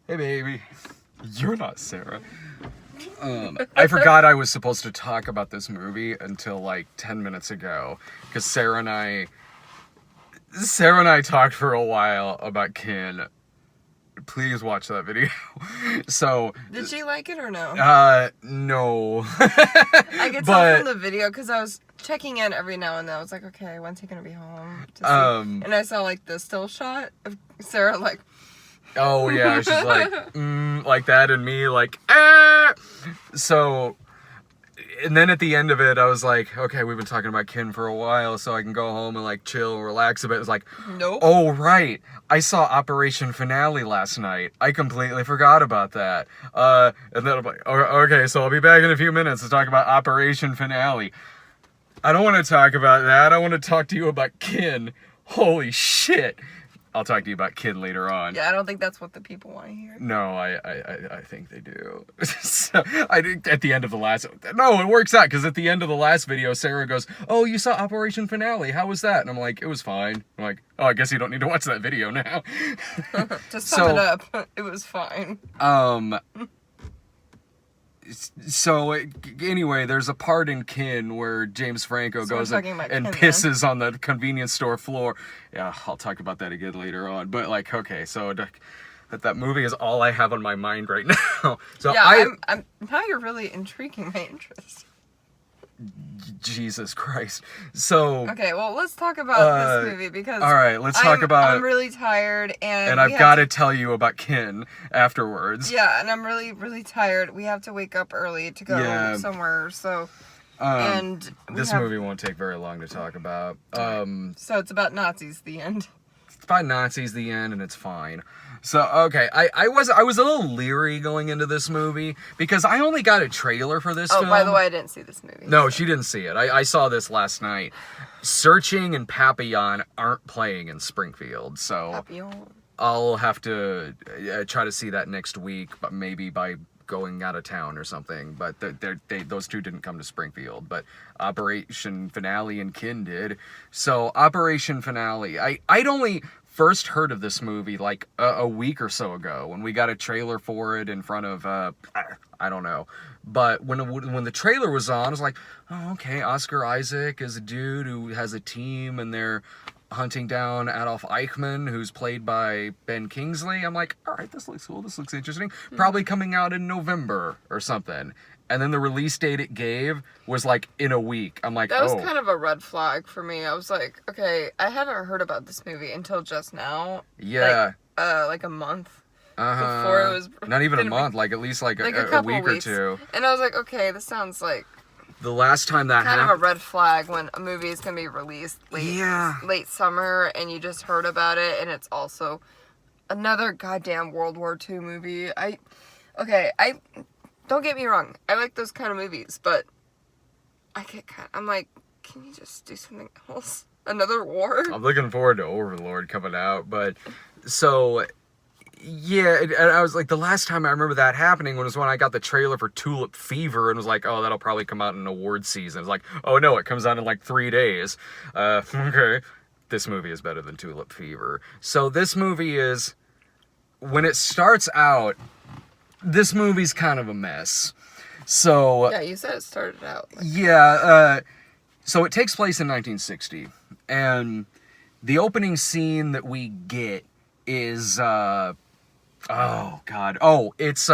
Hey, baby. You're not Sarah. I forgot I was supposed to talk about this movie until like 10 minutes ago, because Sarah and I talked for a while about Kin. Please watch that video. So, did she like it or no? No. I could tell from the video because I was checking in every now and then. I was like, okay, when's he gonna be home? To see? And I saw like the still shot of Sarah like. Oh yeah, she's like that, and me like, ah! So, and then at the end of it, I was like, okay, we've been talking about Kin for a while, so I can go home and like chill and relax a bit. It was like, nope. Oh right, I saw Operation Finale last night. I completely forgot about that. And then I'm like, okay, so I'll be back in a few minutes to talk about Operation Finale. I don't want to talk about that. I want to talk to you about Kin. Holy shit. I'll talk to you about Kin later on. Yeah, I don't think that's what the people want to hear. No, I think they do. So, at the end of the last... No, it works out, because at the end of the last video, Sarah goes, oh, you saw Operation Finale. How was that? And I'm like, it was fine. I'm like, oh, I guess you don't need to watch that video now. To sum it up, it was fine. So, anyway, there's a part in Kin where James Franco goes and Kin, pisses on the convenience store floor. Yeah, I'll talk about that again later on. But, like, okay, so that movie is all I have on my mind right now. So yeah, I'm now you're really intriguing my interest. Jesus Christ. So... Okay, well, let's talk about this movie, because... Alright, let's talk about... I'm really tired, and I've got to tell you about Kin afterwards. Yeah, and I'm really, really tired. We have to wake up early to go somewhere, so... This movie won't take very long to talk about. So it's about Nazis, the end. It's about Nazis, the end, and it's fine. So, okay, I was a little leery going into this movie, because I only got a trailer for this film. Oh, by the way, I didn't see this movie. No, she didn't see it. I saw this last night. Searching and Papillon aren't playing in Springfield, so... Papillon. I'll have to try to see that next week, but maybe by going out of town or something. But those two didn't come to Springfield, but Operation Finale and Kin did. So, Operation Finale, I'd only... first heard of this movie like a week or so ago when we got a trailer for it in front of I don't know, but when the trailer was on, I was like, oh, okay, Oscar Isaac is a dude who has a team and they're hunting down Adolf Eichmann, who's played by Ben Kingsley. I'm like, all right, this looks cool, this looks interesting, probably coming out in November or something. And then the release date it gave was like in a week. I'm like, that was kind of a red flag for me. I was like, okay, I haven't heard about this movie until just now. Yeah. Like a month before it was... Not even a month, like at least like a week or two. And I was like, okay, this sounds like... The last time that happened... kind of a red flag when a movie is going to be released late summer and you just heard about it, and it's also another goddamn World War II movie. Don't get me wrong, I like those kind of movies, but I'm like, can you just do something else? Another war? I'm looking forward to Overlord coming out, but, so, yeah, and I was like, the last time I remember that happening was when I got the trailer for Tulip Fever, and was like, oh, that'll probably come out in award season. It's like, oh no, it comes out in like 3 days. Okay, this movie is better than Tulip Fever. So this movie is, when it starts out, this movie's kind of a mess. So... yeah, you said it started out. So it takes place in 1960. And the opening scene that we get is... it's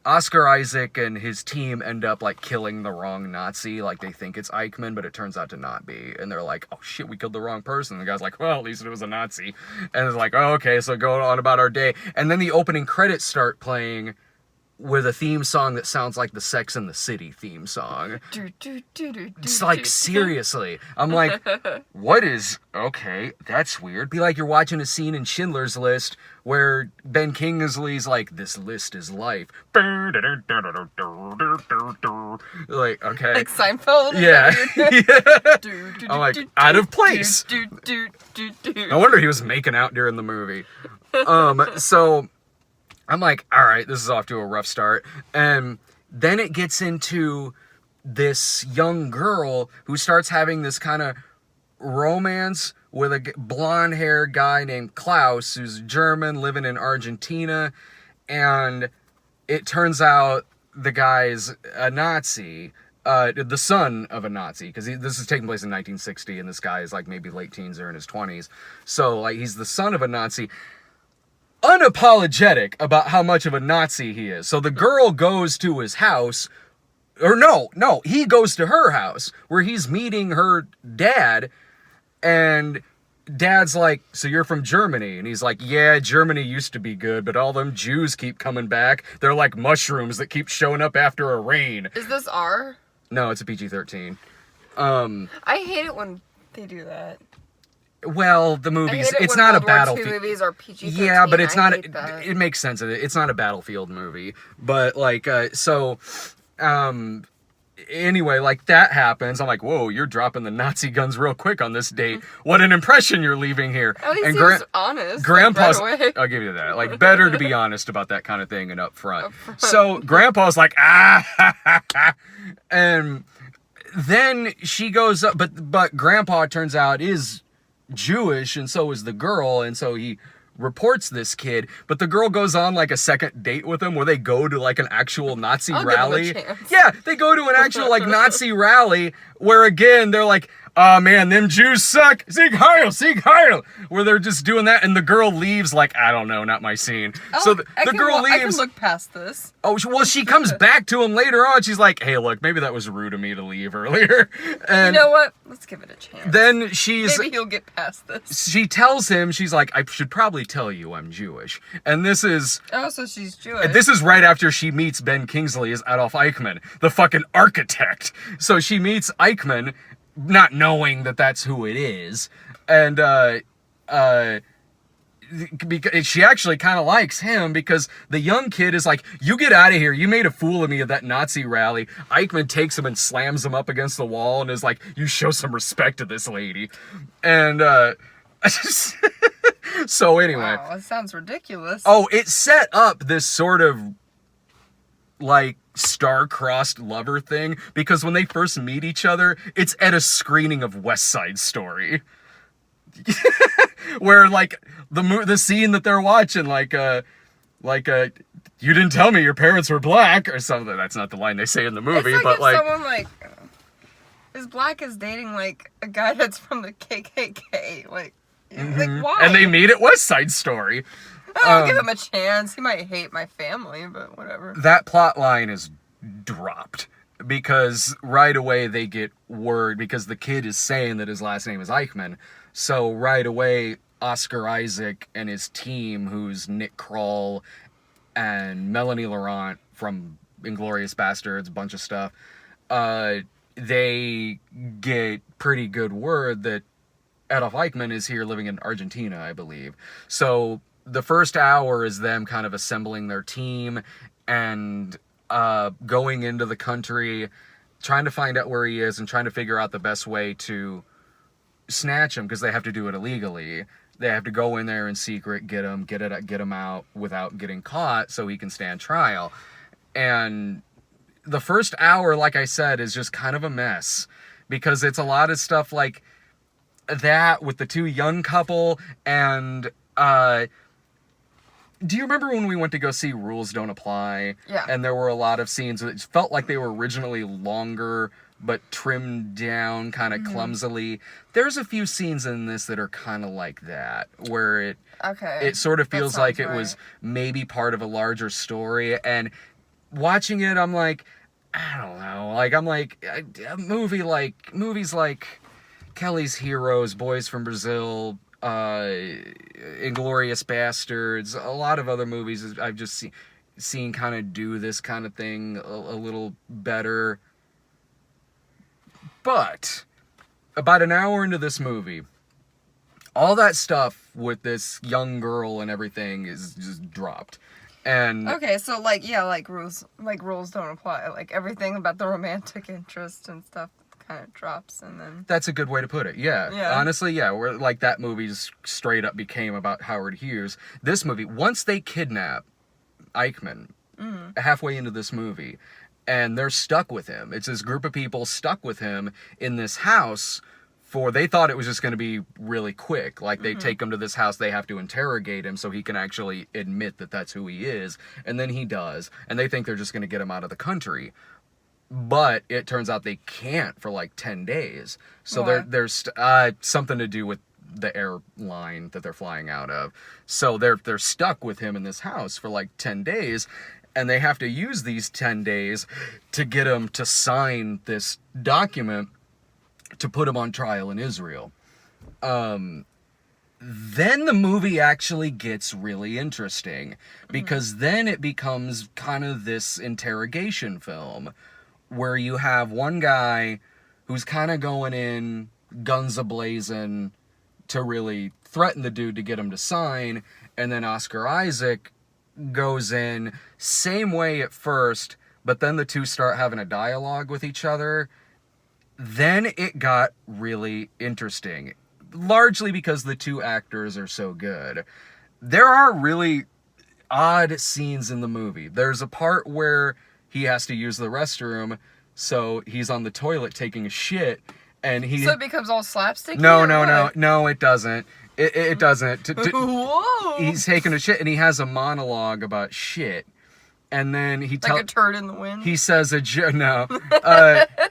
Oscar Isaac and his team end up, like, killing the wrong Nazi. Like, they think it's Eichmann, but it turns out to not be. And they're like, oh, shit, we killed the wrong person. And the guy's like, well, at least it was a Nazi. And it's like, oh, okay, so go on about our day. And then the opening credits start playing with a theme song that sounds like the Sex and the City theme song. It's like, seriously. I'm like, what is... okay, that's weird. Be like you're watching a scene in Schindler's List where Ben Kingsley's like, this list is life. Like, okay. Like Seinfeld? Yeah. I'm like, out of place. No wonder he was making out during the movie. So... I'm like, all right, this is off to a rough start. And then it gets into this young girl who starts having this kind of romance with a blonde-haired guy named Klaus, who's German, living in Argentina. And it turns out the guy's a Nazi, the son of a Nazi, because this is taking place in 1960, and this guy is like maybe late teens or in his 20s. So like he's the son of a Nazi, unapologetic about how much of a Nazi he is. So the girl goes to his house, or no, he goes to her house where he's meeting her dad, and Dad's like, so you're from Germany? And he's like, yeah, Germany used to be good, but all them Jews keep coming back. They're like mushrooms that keep showing up after a rain. Is this R? No, it's a PG-13. I hate it when they do that. Well, the movies, it's not a battlefield. Movies are PG-13. Yeah, but it's not, it makes sense. It's not a battlefield movie. But like, anyway, like that happens. I'm like, whoa, you're dropping the Nazi guns real quick on this date. What an impression you're leaving here. At least he was honest. Grandpa's, like, right away. I'll give you that. Like, better to be honest about that kind of thing and up front. So Grandpa's like, and then she goes up, but Grandpa turns out is Jewish, and so is the girl, and so he reports this kid, but the girl goes on like a second date with him where they go to like an actual Nazi rally. Yeah, they go to an actual like Nazi rally where again they're like, oh man, them Jews suck. Sieg Heil, Sieg Heil. Where they're just doing that, and the girl leaves like, I don't know, not my scene. So the girl leaves. I can look past this. Oh, well, she comes back to him later on. She's like, hey, look, maybe that was rude of me to leave earlier. And you know what? Let's give it a chance. Then maybe he'll get past this. She tells him, she's like, I should probably tell you I'm Jewish. And this is... Oh, so she's Jewish. This is right after she meets Ben Kingsley as Adolf Eichmann, the fucking architect. So she meets Eichmann, not knowing that that's who it is, and because she actually kind of likes him because the young kid is like, you get out of here, you made a fool of me at that Nazi rally. Eichmann takes him and slams him up against the wall and is like, you show some respect to this lady. And so anyway, wow, that sounds ridiculous. Oh, it set up this sort of like star-crossed lover thing because when they first meet each other, it's at a screening of West Side Story. Where like the scene that they're watching, like you didn't tell me your parents were black or something. That's not the line they say in the movie, it's but like someone like is black is dating like a guy that's from the KKK, like why? And they meet at West Side Story. I'll give him a chance. He might hate my family, but whatever. That plot line is dropped because right away they get word because the kid is saying that his last name is Eichmann. So right away, Oscar Isaac and his team, who's Nick Kroll and Melanie Laurent from Inglourious Basterds, a bunch of stuff, they get pretty good word that Adolf Eichmann is here living in Argentina, I believe. So the first hour is them kind of assembling their team and going into the country, trying to find out where he is and trying to figure out the best way to snatch him because they have to do it illegally. They have to go in there in secret, get him out without getting caught so he can stand trial. And the first hour, like I said, is just kind of a mess because it's a lot of stuff like that with the two young couple and do you remember when we went to go see Rules Don't Apply? Yeah. And there were a lot of scenes that felt like they were originally longer, but trimmed down kind of clumsily. There's a few scenes in this that are kind of like that, where it sort of feels like it was maybe part of a larger story. And watching it, I'm like, I don't know. Like, I'm like, movies like Kelly's Heroes, Boys from Brazil, Inglourious Basterds, a lot of other movies I've just seen kind of do this kind of thing a little better. But about an hour into this movie, all that stuff with this young girl and everything is just dropped. And okay, so like rules don't apply. Like everything about the romantic interest and stuff kind of drops, and then that's a good way to put it. Yeah. Honestly, yeah, where like that movie straight up became about Howard Hughes. This movie, once they kidnap Eichmann, halfway into this movie, and they're stuck with him. It's this group of people stuck with him in this house they thought it was just going to be really quick. Like, they take him to this house, they have to interrogate him so he can actually admit that that's who he is. And then he does. And they think they're just going to get him out of the country. But it turns out they can't for like 10 days. So there's something to do with the airline that they're flying out of. So they're stuck with him in this house for like 10 days. And they have to use these 10 days to get him to sign this document to put him on trial in Israel. Then the movie actually gets really interesting, because then it becomes kind of this interrogation film where you have one guy who's kind of going in guns a-blazing to really threaten the dude to get him to sign, and then Oscar Isaac goes in same way at first, but then the two start having a dialogue with each other. Then it got really interesting, largely because the two actors are so good. There are really odd scenes in the movie. There's a part where he has to use the restroom, so he's on the toilet taking a shit, and So it becomes all slapsticky? No, it doesn't. It doesn't. Whoa! He's taking a shit, and he has a monologue about shit. And then he like a turd in the wind. He says a joke. No,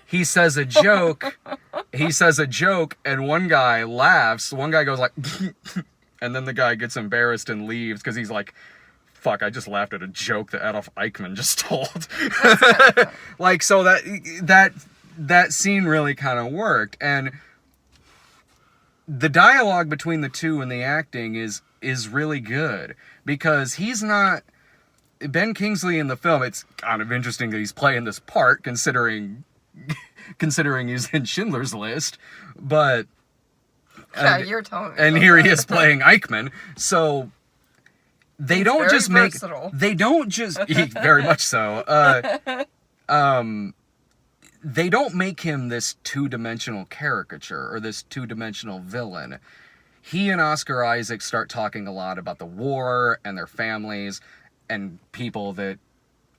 he says a joke. He says a joke, and one guy laughs. One guy goes like, and then the guy gets embarrassed and leaves because he's like, "Fuck! I just laughed at a joke that Adolf Eichmann just told." Like, so that scene really kind of worked, and the dialogue between the two and the acting is really good, because he's not. Ben Kingsley in the film, it's kind of interesting that he's playing this part, considering he's in Schindler's List, but... Yeah, you're telling me. And here he is playing Eichmann, so... They don't just make... Versatile. They don't just... Very much so. They don't make him this two-dimensional caricature, or this two-dimensional villain. He and Oscar Isaac start talking a lot about the war, and their families, and people that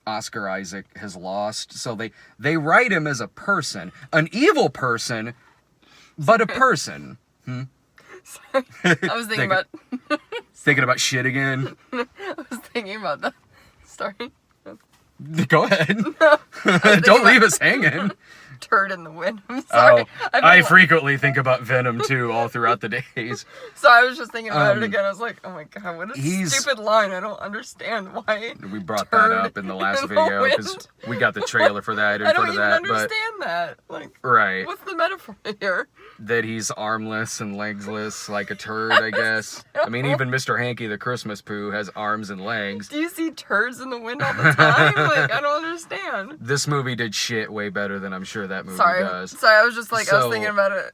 Oscar Isaac has lost. So they write him as a person. An evil person, but a person. Sorry. I was thinking about... Thinking about shit again? I was thinking about that. Sorry. Go ahead. Don't leave us hanging. Turd in the wind. I'm sorry. Oh, I frequently think about Venom too, all throughout the days. So I was just thinking about it again. I was like, oh my god, what a stupid line. I don't understand why. We brought that up in the last video because we got the trailer for that in front of that. I don't even understand that. Like, right. What's the metaphor here? That he's armless and legsless like a turd, I guess. I mean, even Mr. Hanky the Christmas Pooh has arms and legs. Do you see turds in the wind all the time? Like, I don't understand. This movie did shit way better than I'm sure that movie does. Sorry, I was just like, I was thinking about it.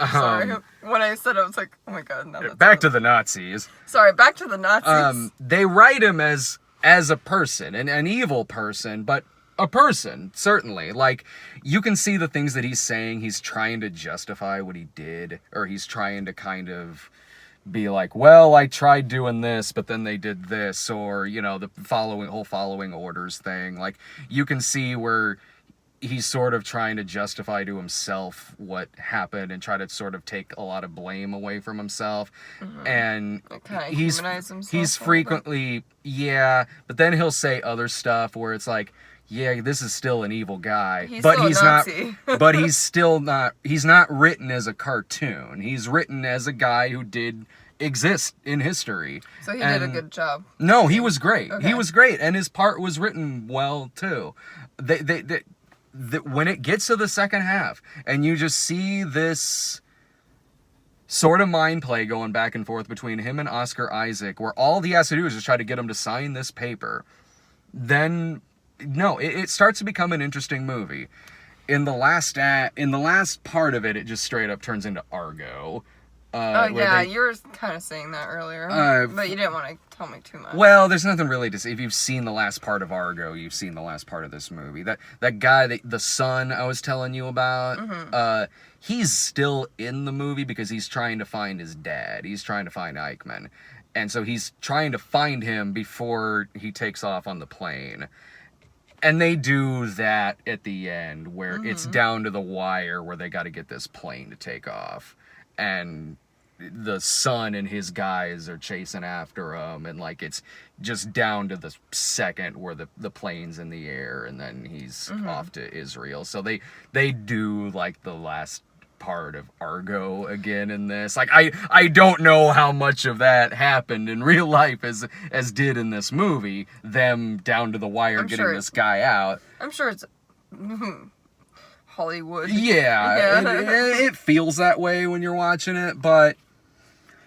Sorry, when I said it, I was like, oh my god. No, back to the Nazis. Sorry, back to the Nazis. They write him as a person, an evil person, but a person, certainly. Like, you can see the things that he's saying. He's trying to justify what he did, or he's trying to kind of be like, well, I tried doing this, but then they did this, or, you know, the whole following orders thing. Like, you can see where he's sort of trying to justify to himself what happened and try to sort of take a lot of blame away from himself. And he's frequently, but then he'll say other stuff where it's like, yeah, this is still an evil guy, but he's not, but he's not written as a cartoon. He's written as a guy who did exist in history. So he did a good job. No, he was great. Okay. He was great, and his part was written well too. When it gets to the second half, and you just see this sort of mind play going back and forth between him and Oscar Isaac, where all he has to do is just try to get him to sign this paper, then no, it starts to become an interesting movie. In the last part of it, it just straight up turns into Argo. You were kind of saying that earlier, but you didn't want to tell me too much. Well, there's nothing really to say. If you've seen the last part of Argo, you've seen the last part of this movie. That guy, the son I was telling you about, he's still in the movie because he's trying to find his dad. He's trying to find Eichmann. And so he's trying to find him before he takes off on the plane. And they do that at the end where it's down to the wire where they got to get this plane to take off. And the son and his guys are chasing after him. And, like, it's just down to the second where the plane's in the air and then he's off to Israel. So they do, like, the last part of Argo again in this. Like, I don't know how much of that happened in real life as did in this movie, them down to the wire getting this guy out. I'm sure it's Hollywood. Yeah. It feels that way when you're watching it, but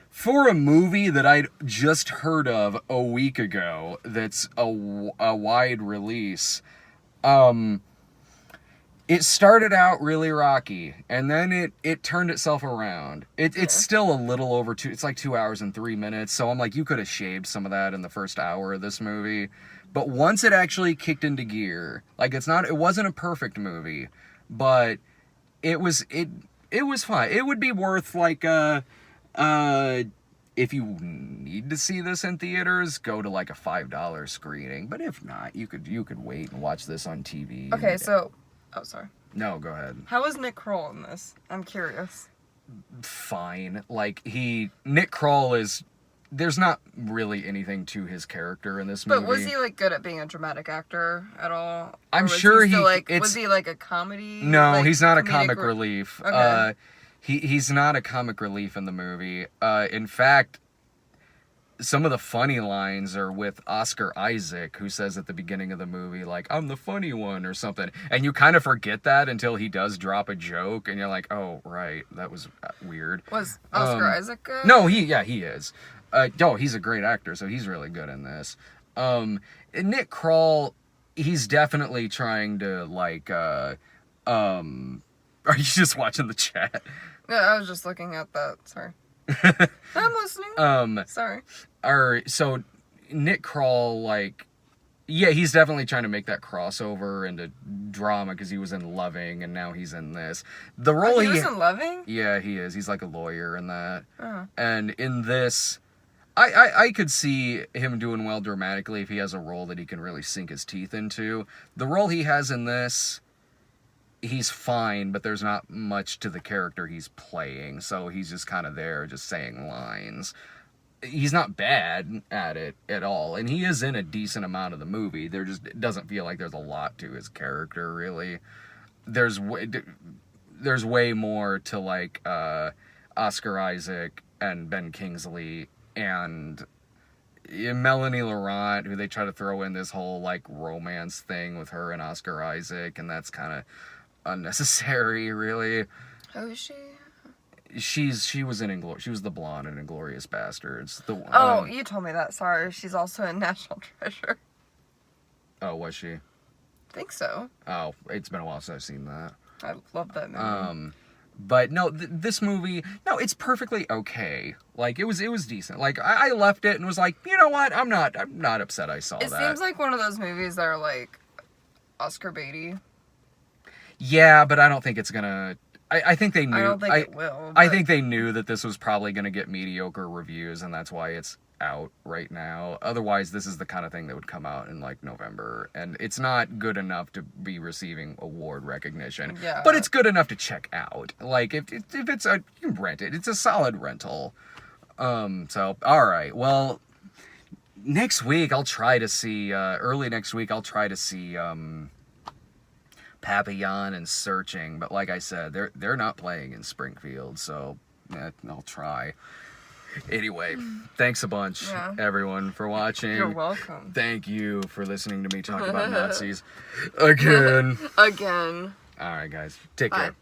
for a movie that I'd just heard of a week ago that's a wide release, it started out really rocky, and then it turned itself around. It's still a little over it's like 2 hours and 3 minutes, so I'm like, you could have shaved some of that in the first hour of this movie. But once it actually kicked into gear, like, it wasn't a perfect movie, but it was fine. It would be worth, like, if you need to see this in theaters, go to, like, a $5 screening. But if not, you could wait and watch this on TV. Okay, so... Oh, sorry. No, go ahead. How was Nick Kroll in this? I'm curious. Fine. Like, Nick Kroll is... There's not really anything to his character in this movie. But was he, like, good at being a dramatic actor at all? I'm sure was he, like, a comedy? No, like, he's not a comic relief. Okay. He's not a comic relief in the movie. In fact, some of the funny lines are with Oscar Isaac, who says at the beginning of the movie, like, I'm the funny one or something. And you kind of forget that until he does drop a joke, and you're like, oh, right, that was weird. Was Oscar Isaac good? No, he is. He's a great actor, so he's really good in this. Nick Kroll, he's definitely trying to, like, are you just watching the chat? Yeah, I was just looking at that, sorry. I'm listening. Sorry. So Nick Kroll, like, yeah, he's definitely trying to make that crossover into drama because he was in Loving and now he's in this. The role he was in Loving? Yeah, he is. He's like a lawyer in that. Oh. And in this, I could see him doing well dramatically if he has a role that he can really sink his teeth into. The role he has in this, he's fine, but there's not much to the character he's playing, so he's just kind of there just saying lines. He's not bad at it at all, and he is in a decent amount of the movie. It doesn't feel like there's a lot to his character, really. There's way more to, like, Oscar Isaac and Ben Kingsley and Melanie Laurent, who they try to throw in this whole, like, romance thing with her and Oscar Isaac, and that's kind of unnecessary, really. Who is she? She was the blonde in Inglourious Bastards. You told me that. Sorry, she's also in National Treasure. Oh, was she? I think so. Oh, it's been a while since I've seen that. I love that movie. But no, this movie, no, it's perfectly okay. Like, it was decent. Like, I left it and was like, you know what? I'm not upset I saw that. It seems like one of those movies that are, like, Oscar baity. Yeah, but I don't think it's gonna... I think they knew... I don't think it will. I think they knew that this was probably gonna get mediocre reviews, and that's why it's out right now. Otherwise, this is the kind of thing that would come out in, like, November, and it's not good enough to be receiving award recognition. Yeah. But it's good enough to check out. Like, if it's you can rent it. It's a solid rental. So, alright, well... Next week, I'll try to see... early next week, I'll try to see... Papillon and Searching, but like I said, they're not playing in Springfield, so I'll try. Anyway, thanks a bunch, everyone, for watching. You're welcome. Thank you for listening to me talk about Nazis again. Again. All right, guys, take Bye. care.